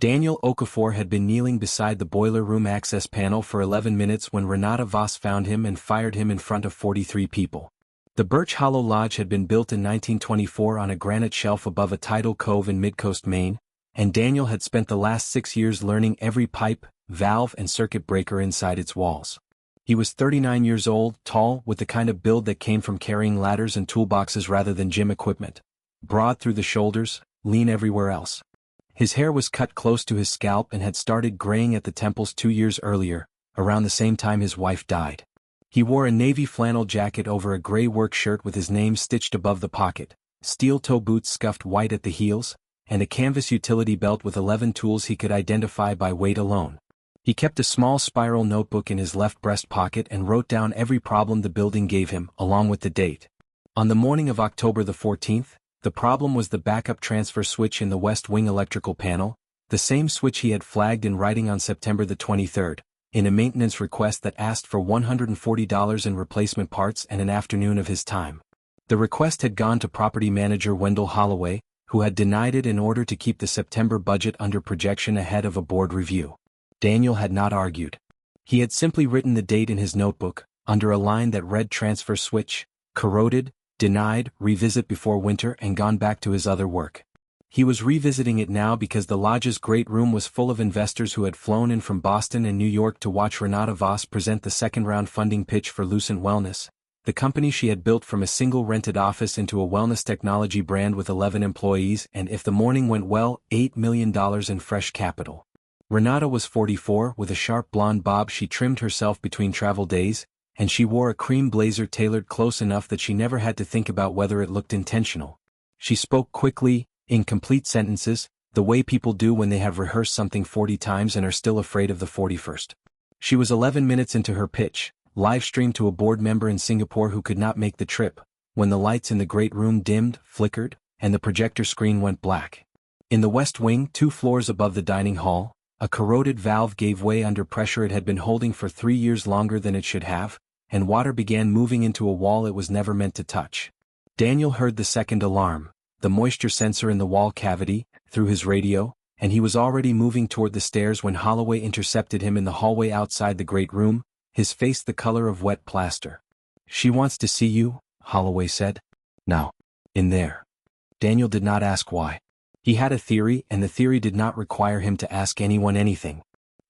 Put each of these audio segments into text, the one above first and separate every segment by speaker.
Speaker 1: Daniel Okafor had been kneeling beside the boiler room access panel for 11 minutes when Renata Voss found him and fired him in front of 43 people. The Birch Hollow Lodge had been built in 1924 on a granite shelf above a tidal cove in Midcoast, Maine, and Daniel had spent the last 6 years learning every pipe, valve and circuit breaker inside its walls. He was 39 years old, tall, with the kind of build that came from carrying ladders and toolboxes rather than gym equipment. Broad through the shoulders, lean everywhere else. His hair was cut close to his scalp and had started graying at the temples 2 years earlier, around the same time his wife died. He wore a navy flannel jacket over a gray work shirt with his name stitched above the pocket, steel-toe boots scuffed white at the heels, and a canvas utility belt with 11 tools he could identify by weight alone. He kept a small spiral notebook in his left breast pocket and wrote down every problem the building gave him, along with the date. On the morning of October the 14th, the problem was the backup transfer switch in the West Wing electrical panel, the same switch he had flagged in writing on September the 23rd, in a maintenance request that asked for $140 in replacement parts and an afternoon of his time. The request had gone to property manager Wendell Holloway, who had denied it in order to keep the September budget under projection ahead of a board review. Daniel had not argued. He had simply written the date in his notebook, under a line that read transfer switch, corroded, denied, revisit before winter, and gone back to his other work. He was revisiting it now because the lodge's great room was full of investors who had flown in from Boston and New York to watch Renata Voss present the second-round funding pitch for Lucent Wellness, the company she had built from a single rented office into a wellness technology brand with 11 employees and, if the morning went well, $8 million in fresh capital. Renata was 44, with a sharp blonde bob she trimmed herself between travel days, and she wore a cream blazer tailored close enough that she never had to think about whether it looked intentional. She spoke quickly, in complete sentences, the way people do when they have rehearsed something 40 times and are still afraid of the 41st. She was 11 minutes into her pitch, live-streamed to a board member in Singapore who could not make the trip, when the lights in the great room dimmed, flickered, and the projector screen went black. In the West Wing, 2 floors above the dining hall, a corroded valve gave way under pressure it had been holding for 3 years longer than it should have, and water began moving into a wall it was never meant to touch. Daniel heard the second alarm, the moisture sensor in the wall cavity, through his radio, and he was already moving toward the stairs when Holloway intercepted him in the hallway outside the great room, his face the color of wet plaster. "She wants to see you," Holloway said. "Now. In there." Daniel did not ask why. He had a theory, and the theory did not require him to ask anyone anything.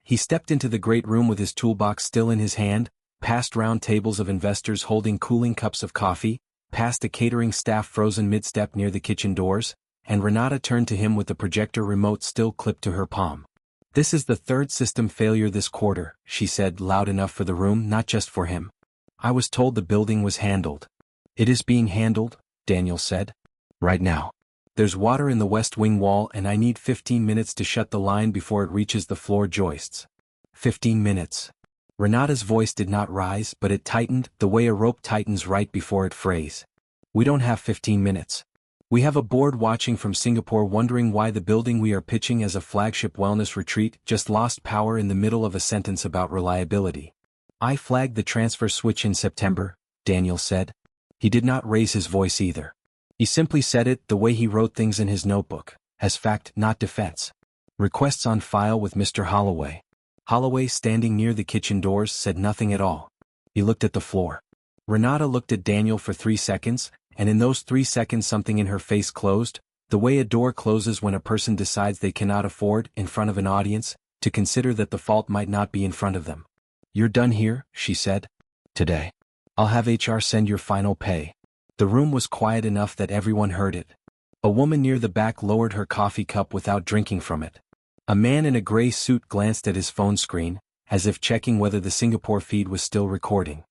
Speaker 1: He stepped into the great room with his toolbox still in his hand, past round tables of investors holding cooling cups of coffee, past a catering staff frozen mid-step near the kitchen doors, and Renata turned to him with the projector remote still clipped to her palm. "This is the 3rd system failure this quarter," she said, loud enough for the room, not just for him. "I was told the building was handled." "It is being handled," Daniel said. "Right now. There's water in the West Wing wall and I need 15 minutes to shut the line before it reaches the floor joists." 15 minutes. Renata's voice did not rise, but it tightened, the way a rope tightens right before it frays. "We don't have 15 minutes. We have a board watching from Singapore wondering why the building we are pitching as a flagship wellness retreat just lost power in the middle of a sentence about reliability." "I flagged the transfer switch in September," Daniel said. He did not raise his voice either. He simply said it, the way he wrote things in his notebook, as fact, not defense. "Requests on file with Mr. Holloway." Holloway, standing near the kitchen doors, said nothing at all. He looked at the floor. Renata looked at Daniel for 3 seconds, and in those 3 seconds something in her face closed, the way a door closes when a person decides they cannot afford, in front of an audience, to consider that the fault might not be in front of them. "You're done here," she said. "Today. I'll have HR send your final pay." The room was quiet enough that everyone heard it. A woman near the back lowered her coffee cup without drinking from it. A man in a gray suit glanced at his phone screen, as if checking whether the Singapore feed was still recording.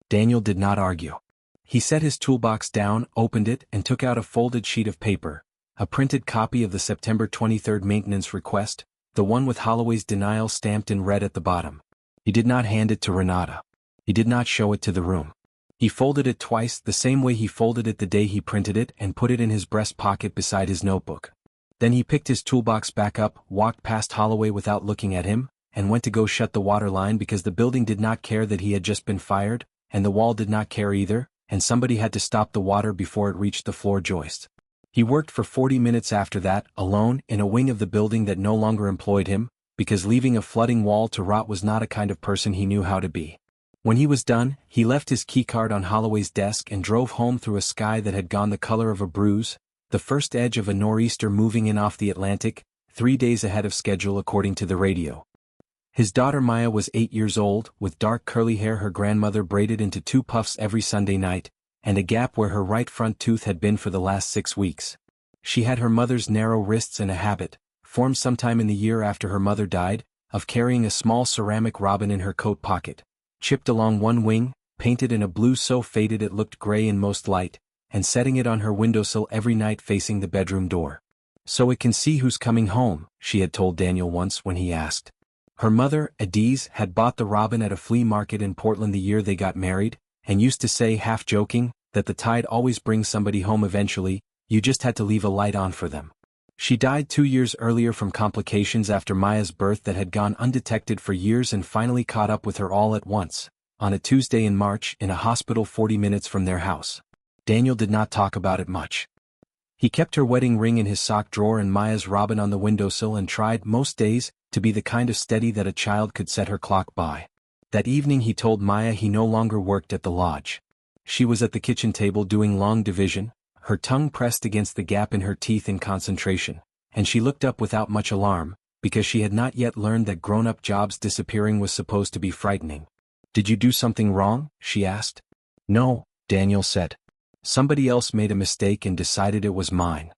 Speaker 1: Daniel did not argue. He set his toolbox down, opened it, and took out a folded sheet of paper, a printed copy of the September 23rd maintenance request, the one with Holloway's denial stamped in red at the bottom. He did not hand it to Renata. He did not show it to the room. He folded it twice, the same way he folded it the day he printed it, and put it in his breast pocket beside his notebook. Then he picked his toolbox back up, walked past Holloway without looking at him, and went to go shut the water line because the building did not care that he had just been fired, and the wall did not care either, and somebody had to stop the water before it reached the floor joist. He worked for 40 minutes after that, alone, in a wing of the building that no longer employed him, because leaving a flooding wall to rot was not a kind of person he knew how to be. When he was done, he left his keycard on Holloway's desk and drove home through a sky that had gone the color of a bruise, the first edge of a nor'easter moving in off the Atlantic, 3 days ahead of schedule according to the radio. His daughter Maya was 8 years old, with dark curly hair her grandmother braided into 2 puffs every Sunday night, and a gap where her right front tooth had been for the last 6 weeks. She had her mother's narrow wrists and a habit, formed sometime in the year after her mother died, of carrying a small ceramic robin in her coat pocket, chipped along one wing, painted in a blue so faded it looked gray in most light, and setting it on her windowsill every night facing the bedroom door. "So it can see who's coming home," she had told Daniel once when he asked. Her mother, Adiz, had bought the robin at a flea market in Portland the year they got married, and used to say, half joking, that the tide always brings somebody home eventually, you just had to leave a light on for them. She died 2 years earlier from complications after Maya's birth that had gone undetected for years and finally caught up with her all at once, on a Tuesday in March in a hospital 40 minutes from their house. Daniel did not talk about it much. He kept her wedding ring in his sock drawer and Maya's robin on the windowsill and tried, most days, to be the kind of steady that a child could set her clock by. That evening he told Maya he no longer worked at the lodge. She was at the kitchen table doing long division, her tongue pressed against the gap in her teeth in concentration, and she looked up without much alarm, because she had not yet learned that grown-up jobs disappearing was supposed to be frightening. "Did you do something wrong?" she asked. "No," Daniel said. "Somebody else made a mistake and decided it was mine."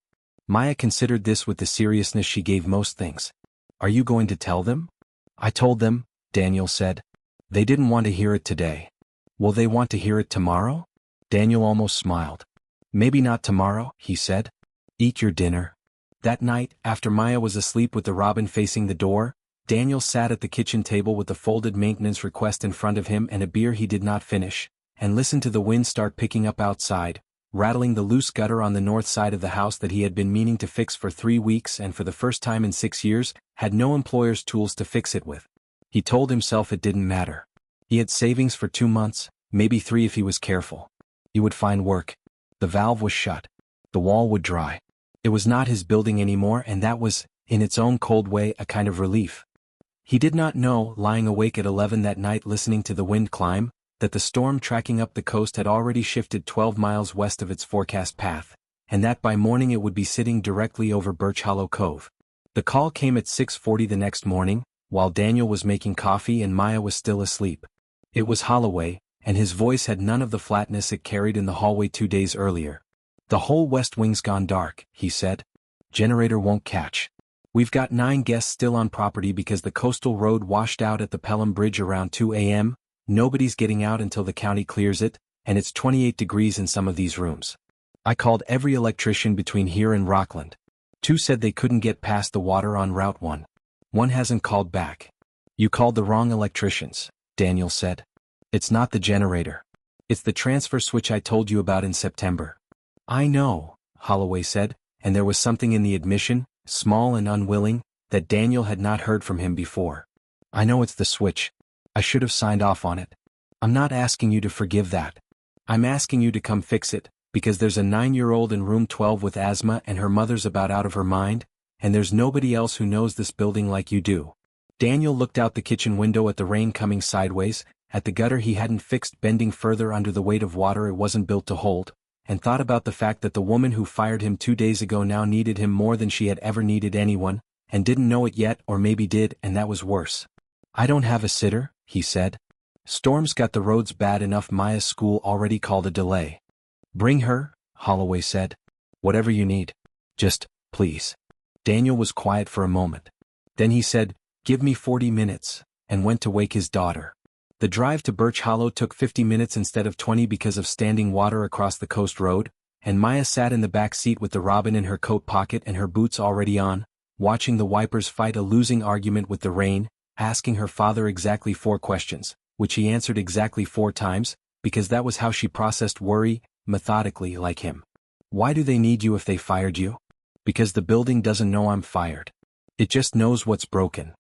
Speaker 1: Maya considered this with the seriousness she gave most things. "Are you going to tell them?" "I told them," Daniel said. "They didn't want to hear it today." "Will they want to hear it tomorrow?" Daniel almost smiled. "Maybe not tomorrow," he said. "Eat your dinner." That night, after Maya was asleep with the robin facing the door, Daniel sat at the kitchen table with the folded maintenance request in front of him and a beer he did not finish, and listened to the wind start picking up outside, rattling the loose gutter on the north side of the house that he had been meaning to fix for 3 weeks and for the first time in 6 years, had no employer's tools to fix it with. He told himself it didn't matter. He had savings for 2 months, maybe 3 if he was careful. He would find work. The valve was shut. The wall would dry. It was not his building anymore, and that was, in its own cold way, a kind of relief. He did not know, lying awake at 11 that night listening to the wind climb, that the storm tracking up the coast had already shifted 12 miles west of its forecast path, and that by morning it would be sitting directly over Birch Hollow Cove. The call came at 6:40 the next morning, while Daniel was making coffee and Maya was still asleep. It was Holloway, and his voice had none of the flatness it carried in the hallway 2 days earlier. "The whole west wing's gone dark," he said. "Generator won't catch. We've got 9 guests still on property because the coastal road washed out at the Pelham Bridge around 2 a.m., nobody's getting out until the county clears it, and it's 28 degrees in some of these rooms. I called every electrician between here and Rockland. 2 said they couldn't get past the water on Route 1. 1 hasn't called back." "You called the wrong electricians," Daniel said. "It's not the generator. It's the transfer switch I told you about in September." "I know," Holloway said, and there was something in the admission, small and unwilling, that Daniel had not heard from him before. "I know it's the switch. I should have signed off on it. I'm not asking you to forgive that. I'm asking you to come fix it, because there's a 9-year-old in room 12 with asthma and her mother's about out of her mind, and there's nobody else who knows this building like you do." Daniel looked out the kitchen window at the rain coming sideways, at the gutter he hadn't fixed bending further under the weight of water it wasn't built to hold, and thought about the fact that the woman who fired him 2 days ago now needed him more than she had ever needed anyone, and didn't know it yet, or maybe did, and that was worse. "I don't have a sitter," he said. "Storm's got the roads bad enough. Maya's school already called a delay." "Bring her," Holloway said. "Whatever you need. Just, please." Daniel was quiet for a moment. Then he said, "Give me 40 minutes, and went to wake his daughter. The drive to Birch Hollow took 50 minutes instead of 20 because of standing water across the coast road, and Maya sat in the back seat with the robin in her coat pocket and her boots already on, watching the wipers fight a losing argument with the rain, asking her father exactly 4 questions, which he answered exactly 4 times, because that was how she processed worry, methodically, like him. "Why do they need you if they fired you?" "Because the building doesn't know I'm fired. It just knows what's broken."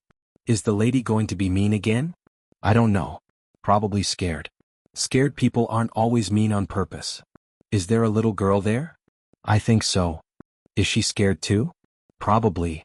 Speaker 1: "Is the lady going to be mean again?" "I don't know. Probably scared. Scared people aren't always mean on purpose." "Is there a little girl there?" "I think so." Is she scared too? Probably.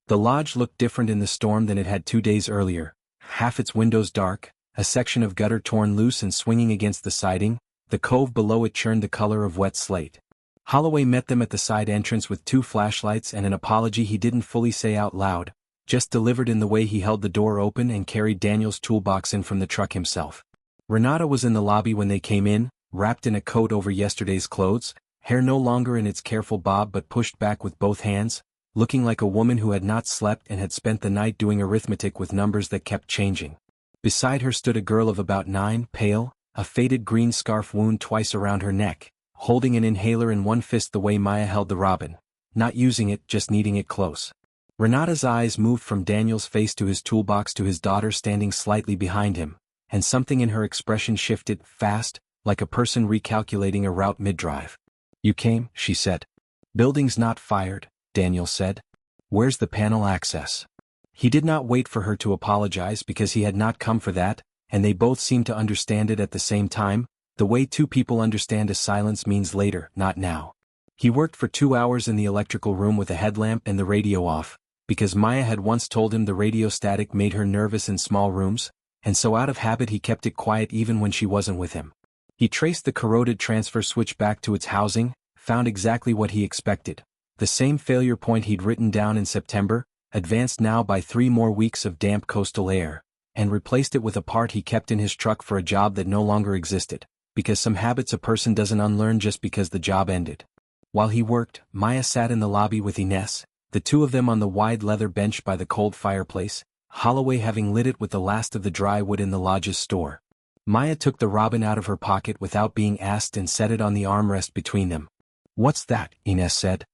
Speaker 1: The lodge looked different in the storm than it had 2 days earlier, half its windows dark, a section of gutter torn loose and swinging against the siding, the cove below it churned the color of wet slate. Holloway met them at the side entrance with 2 flashlights and an apology he didn't fully say out loud, just delivered in the way he held the door open and carried Daniel's toolbox in from the truck himself. Renata was in the lobby when they came in, wrapped in a coat over yesterday's clothes, hair no longer in its careful bob but pushed back with both hands, looking like a woman who had not slept and had spent the night doing arithmetic with numbers that kept changing. Beside her stood a girl of about 9, pale, a faded green scarf wound twice around her neck, holding an inhaler in one fist the way Maya held the robin, not using it, just needing it close. Renata's eyes moved from Daniel's face to his toolbox to his daughter standing slightly behind him, and something in her expression shifted, fast, like a person recalculating a route mid-drive. "You came," she said. "Building's not fired," Daniel said. "Where's the panel access?" He did not wait for her to apologize because he had not come for that, and they both seemed to understand it at the same time, the way 2 people understand a silence means later, not now. He worked for 2 hours in the electrical room with a headlamp and the radio off, because Maya had once told him the radio static made her nervous in small rooms, and so out of habit he kept it quiet even when she wasn't with him. He traced the corroded transfer switch back to its housing, found exactly what he expected. The same failure point he'd written down in September, advanced now by 3 more weeks of damp coastal air, and replaced it with a part he kept in his truck for a job that no longer existed, because some habits a person doesn't unlearn just because the job ended. While he worked, Maya sat in the lobby with Ines, the 2 of them on the wide leather bench by the cold fireplace, Holloway having lit it with the last of the dry wood in the lodge's store. Maya took the robin out of her pocket without being asked and set it on the armrest between them. "What's that?" Ines said.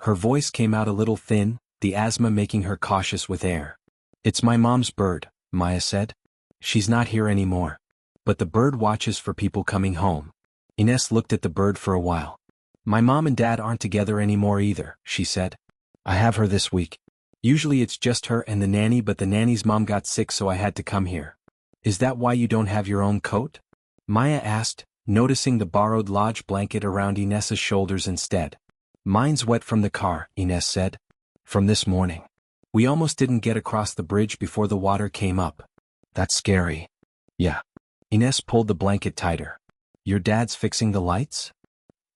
Speaker 1: Her voice came out a little thin, the asthma making her cautious with air. "It's my mom's bird," Maya said. "She's not here anymore. But the bird watches for people coming home." Ines looked at the bird for a while. "My mom and dad aren't together anymore either," she said. "I have her this week. Usually it's just her and the nanny, but the nanny's mom got sick so I had to come here." "Is that why you don't have your own coat?" Maya asked, noticing the borrowed lodge blanket around Ines's shoulders instead. "Mine's wet from the car," Ines said. "From this morning. We almost didn't get across the bridge before the water came up." "That's scary." "Yeah." Ines pulled the blanket tighter. "Your dad's fixing the lights?"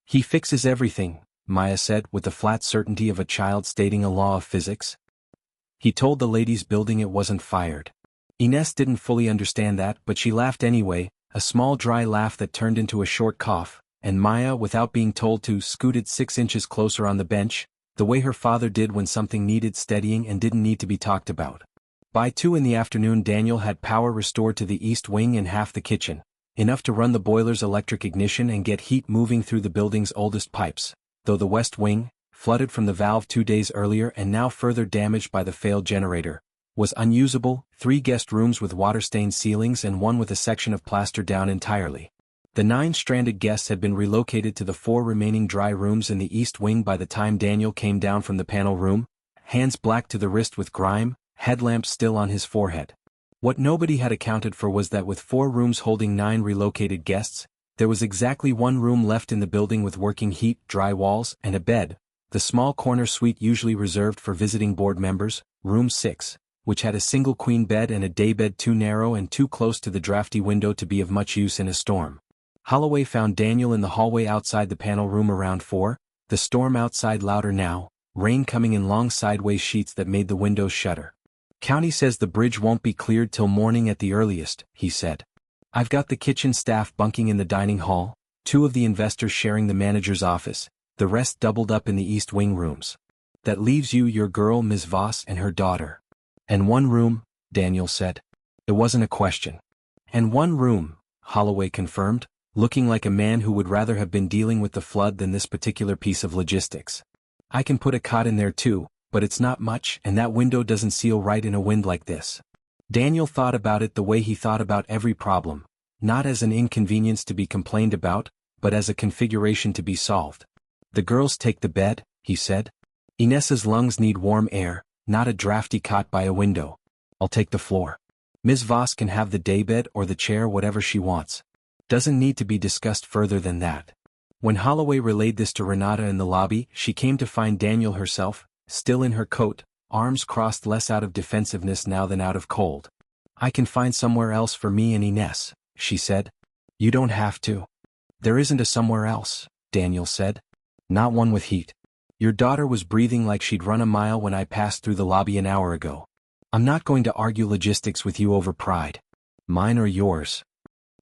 Speaker 1: "He fixes everything," Maya said with the flat certainty of a child stating a law of physics. "He told the ladies building it wasn't fired." Ines didn't fully understand that, but she laughed anyway, a small dry laugh that turned into a short cough, and Maya, without being told to, scooted 6 inches closer on the bench, the way her father did when something needed steadying and didn't need to be talked about. By 2 in the afternoon Daniel had power restored to the east wing and half the kitchen, enough to run the boiler's electric ignition and get heat moving through the building's oldest pipes, though the west wing, flooded from the valve 2 days earlier and now further damaged by the failed generator, was unusable. 3 guest rooms with water-stained ceilings and 1 with a section of plaster down entirely. The 9 stranded guests had been relocated to the 4 remaining dry rooms in the east wing by the time Daniel came down from the panel room, hands black to the wrist with grime, headlamp still on his forehead. What nobody had accounted for was that with 4 rooms holding 9 relocated guests, there was exactly 1 room left in the building with working heat, dry walls, and a bed, the small corner suite usually reserved for visiting board members, room 6, which had a single queen bed and a daybed too narrow and too close to the drafty window to be of much use in a storm. Holloway found Daniel in the hallway outside the panel room around 4, the storm outside louder now, rain coming in long sideways sheets that made the windows shudder. "County says the bridge won't be cleared till morning at the earliest," he said. "I've got the kitchen staff bunking in the dining hall, 2 of the investors sharing the manager's office, the rest doubled up in the east wing rooms. That leaves you, your girl Ms. Voss and her daughter." "And 1 room," Daniel said. It wasn't a question. "And 1 room," Holloway confirmed, looking like a man who would rather have been dealing with the flood than this particular piece of logistics. "I can put a cot in there too, but it's not much and that window doesn't seal right in a wind like this." Daniel thought about it the way he thought about every problem, not as an inconvenience to be complained about, but as a configuration to be solved. "The girls take the bed," he said. "Ines's lungs need warm air, not a drafty cot by a window. I'll take the floor. Ms. Voss can have the daybed or the chair, whatever she wants. Doesn't need to be discussed further than that." When Holloway relayed this to Renata in the lobby, she came to find Daniel herself, still in her coat, arms crossed, less out of defensiveness now than out of cold. "I can find somewhere else for me and Ines," she said. "You don't have to." "There isn't a somewhere else," Daniel said. "Not one with heat. Your daughter was breathing like she'd run a mile when I passed through the lobby an hour ago. I'm not going to argue logistics with you over pride. Mine or yours."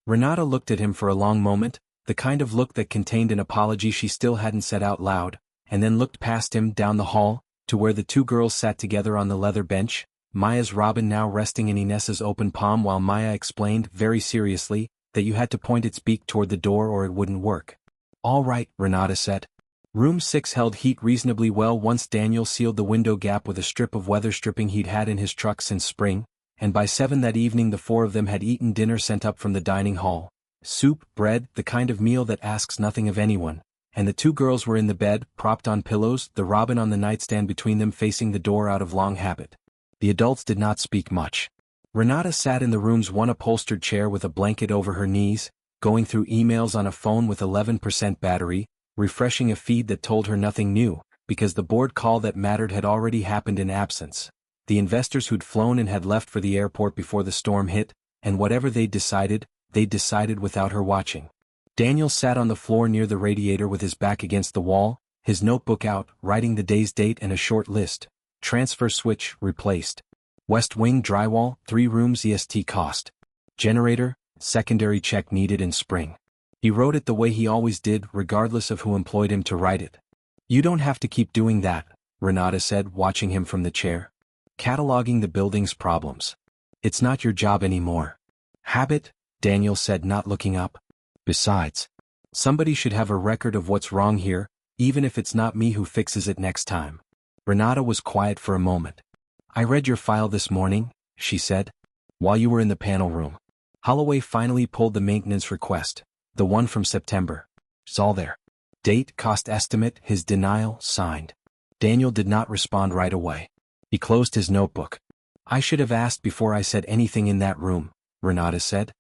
Speaker 1: Renata looked at him for a long moment, the kind of look that contained an apology she still hadn't said out loud, and then looked past him down the hall, to where the two girls sat together on the leather bench, Maya's robin now resting in Ines's open palm while Maya explained, very seriously, that you had to point its beak toward the door or it wouldn't work. "All right," Renata said. Room 6 held heat reasonably well once Daniel sealed the window gap with a strip of weather stripping he'd had in his truck since spring, and by 7 that evening the four of them had eaten dinner sent up from the dining hall. Soup, bread, the kind of meal that asks nothing of anyone, and the two girls were in the bed, propped on pillows, the robin on the nightstand between them facing the door out of long habit. The adults did not speak much. Renata sat in the room's one upholstered chair with a blanket over her knees, going through emails on a phone with 11% battery, refreshing a feed that told her nothing new, because the board call that mattered had already happened in absence. The investors who'd flown and had left for the airport before the storm hit, and whatever they'd decided without her watching. Daniel sat on the floor near the radiator with his back against the wall, his notebook out, writing the day's date and a short list. Transfer switch, replaced. West wing drywall, 3 rooms EST cost. Generator, secondary check needed in spring. He wrote it the way he always did, regardless of who employed him to write it. "You don't have to keep doing that," Renata said, watching him from the chair. "Cataloging the building's problems. It's not your job anymore." "Habit," Daniel said, not looking up. "Besides, somebody should have a record of what's wrong here, even if it's not me who fixes it next time." Renata was quiet for a moment. "I read your file this morning," she said, "while you were in the panel room. Holloway finally pulled the maintenance request, the one from September. It's all there. Date, cost estimate, his denial, signed." Daniel did not respond right away. He closed his notebook. "I should have asked before I said anything in that room," Renata said.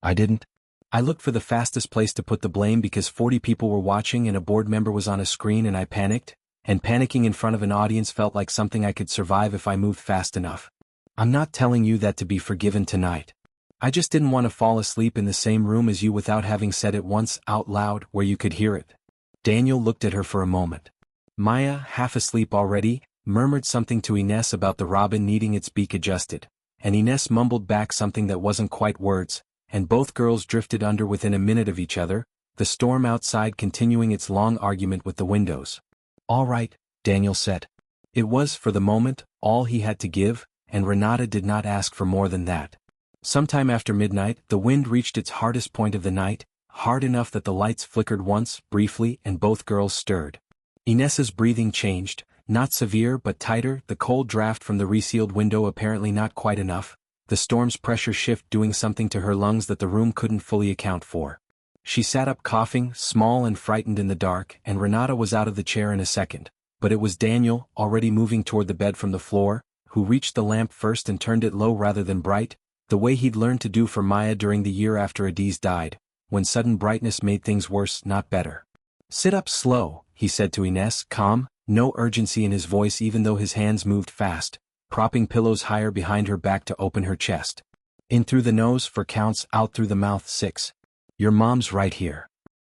Speaker 1: "I didn't. I looked for the fastest place to put the blame because 40 people were watching and a board member was on a screen and I panicked, and panicking in front of an audience felt like something I could survive if I moved fast enough. I'm not telling you that to be forgiven tonight. I just didn't want to fall asleep in the same room as you without having said it once out loud where you could hear it." Daniel looked at her for a moment. Maya, half asleep already, murmured something to Ines about the robin needing its beak adjusted, and Ines mumbled back something that wasn't quite words, and both girls drifted under within a minute of each other, the storm outside continuing its long argument with the windows. "All right," Daniel said. It was, for the moment, all he had to give, and Renata did not ask for more than that. Sometime after midnight, the wind reached its hardest point of the night, hard enough that the lights flickered once, briefly, and both girls stirred. Ines's breathing changed, not severe but tighter, the cold draft from the resealed window apparently not quite enough, the storm's pressure shift doing something to her lungs that the room couldn't fully account for. She sat up coughing, small and frightened in the dark, and Renata was out of the chair in a second, but it was Daniel, already moving toward the bed from the floor, who reached the lamp first and turned it low rather than bright, the way he'd learned to do for Maya during the year after Adiz died, when sudden brightness made things worse, not better. "Sit up slow," he said to Ines, calm, no urgency in his voice even though his hands moved fast, propping pillows higher behind her back to open her chest. "In through the nose for counts, out through the mouth 6. Your mom's right here."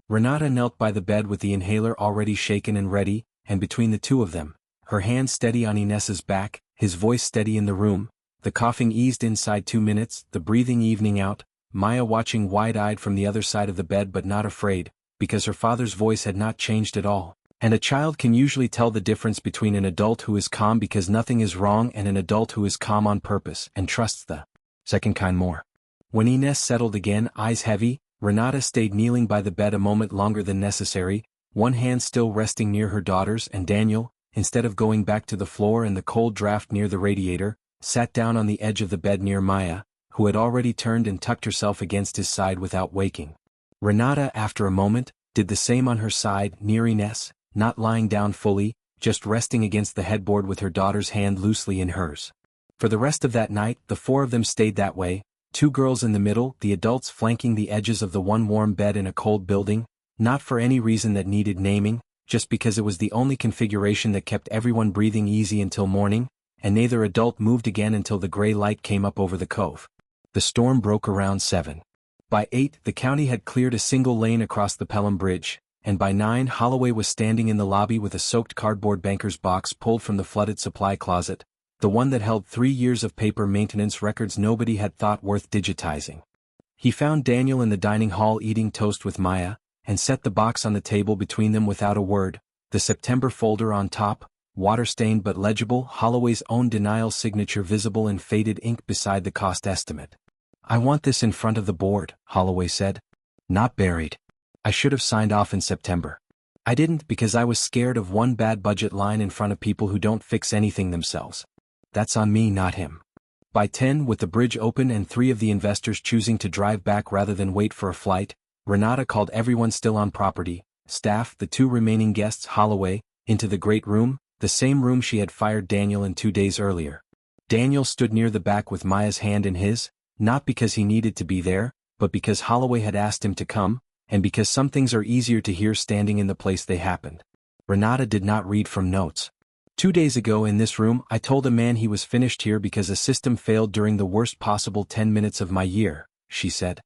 Speaker 1: Renata knelt by the bed with the inhaler already shaken and ready, and between the two of them, her hand steady on Ines's back, his voice steady in the room, the coughing eased inside 2 minutes, the breathing evening out, Maya watching wide-eyed from the other side of the bed but not afraid, because her father's voice had not changed at all, and a child can usually tell the difference between an adult who is calm because nothing is wrong and an adult who is calm on purpose and trusts the second kind more. When Ines settled again, eyes heavy, Renata stayed kneeling by the bed a moment longer than necessary, one hand still resting near her daughter's, and Daniel, instead of going back to the floor and the cold draft near the radiator, sat down on the edge of the bed near Maya, who had already turned and tucked herself against his side without waking. Renata, after a moment, did the same on her side, near Ines, not lying down fully, just resting against the headboard with her daughter's hand loosely in hers. For the rest of that night, the four of them stayed that way, 2 girls in the middle, the adults flanking the edges of the one warm bed in a cold building, Not for any reason that needed naming, just because it was the only configuration that kept everyone breathing easy until morning, and neither adult moved again until the gray light came up over the cove. The storm broke around 7. By 8, the county had cleared a single lane across the Pelham Bridge, and by 9, Holloway was standing in the lobby with a soaked cardboard banker's box pulled from the flooded supply closet, the one that held 3 years of paper maintenance records nobody had thought worth digitizing. He found Daniel in the dining hall eating toast with Maya, and set the box on the table between them without a word, the September folder on top, water-stained but legible, Holloway's own denial signature visible in faded ink beside the cost estimate. "I want this in front of the board," Holloway said. "Not buried. I should have signed off in September. I didn't because I was scared of one bad budget line in front of people who don't fix anything themselves. That's on me, not him." By 10, with the bridge open and 3 of the investors choosing to drive back rather than wait for a flight, Renata called everyone still on property, staff, the 2 remaining guests, Holloway, into the great room, the same room she had fired Daniel in 2 days earlier. Daniel stood near the back with Maya's hand in his, not because he needed to be there, but because Holloway had asked him to come, and because some things are easier to hear standing in the place they happened. Renata did not read from notes. 2 days ago in this room I told a man he was finished here because a system failed during the worst possible 10 minutes of my year, she said.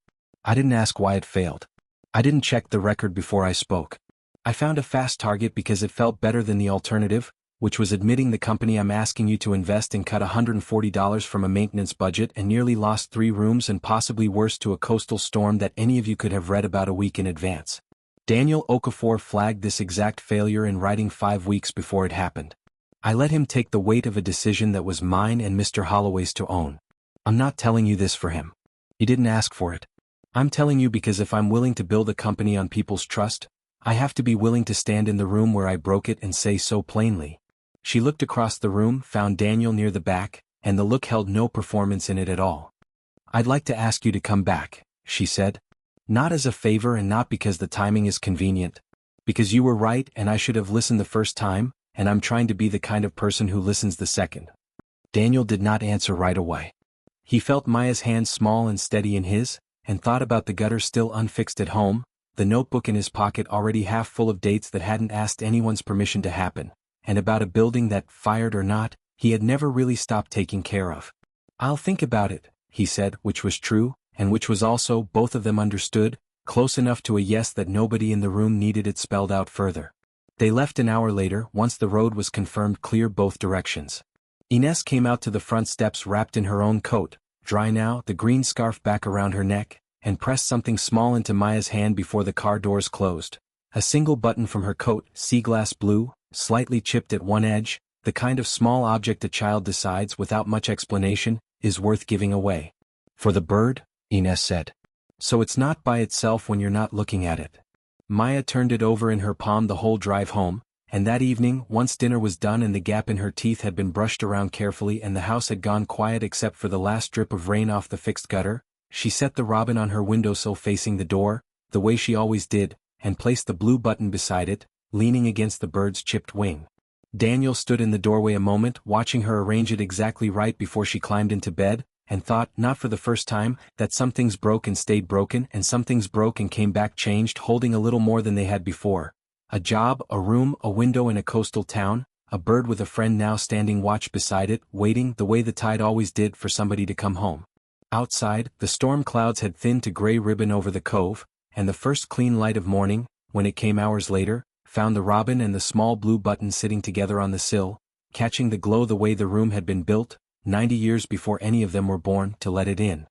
Speaker 1: I didn't ask why it failed. I didn't check the record before I spoke. I found a fast target because it felt better than the alternative, which was admitting the company I'm asking you to invest in cut $140 from a maintenance budget and nearly lost 3 rooms and possibly worse to a coastal storm that any of you could have read about a week in advance. Daniel Okafor flagged this exact failure in writing 5 weeks before it happened. I let him take the weight of a decision that was mine and Mr. Holloway's to own. I'm not telling you this for him. He didn't ask for it. I'm telling you because if I'm willing to build a company on people's trust, I have to be willing to stand in the room where I broke it and say so plainly. She looked across the room, found Daniel near the back, and the look held no performance in it at all. I'd like to ask you to come back, she said. Not as a favor and not because the timing is convenient. Because you were right and I should have listened the first time, and I'm trying to be the kind of person who listens the second. Daniel did not answer right away. He felt Maya's hand small and steady in his, and thought about the gutter still unfixed at home, the notebook in his pocket already half full of dates that hadn't asked anyone's permission to happen, and about a building that, fired or not, he had never really stopped taking care of. I'll think about it, he said, which was true, and which was also, both of them understood, close enough to a yes that nobody in the room needed it spelled out further. They left an hour later, once the road was confirmed clear both directions. Ines came out to the front steps wrapped in her own coat, dry now, the green scarf back around her neck, and pressed something small into Maya's hand before the car doors closed. A single button from her coat, sea glass blue, slightly chipped at one edge, the kind of small object a child decides without much explanation, is worth giving away. For the bird? Ines said. So it's not by itself when you're not looking at it. Maya turned it over in her palm the whole drive home, and that evening, once dinner was done and the gap in her teeth had been brushed around carefully and the house had gone quiet except for the last drip of rain off the fixed gutter, she set the robin on her windowsill facing the door, the way she always did, and placed the blue button beside it, leaning against the bird's chipped wing. Daniel stood in the doorway a moment, watching her arrange it exactly right before she climbed into bed, and thought, not for the first time, that some things broke and stayed broken and some things broke and came back changed, holding a little more than they had before. A job, a room, a window in a coastal town, a bird with a friend now standing watch beside it, waiting the way the tide always did for somebody to come home. Outside, the storm clouds had thinned to gray ribbon over the cove, and the first clean light of morning, when it came hours later, found the robin and the small blue button sitting together on the sill, catching the glow the way the room had been built, 90 years before any of them were born, to let it in.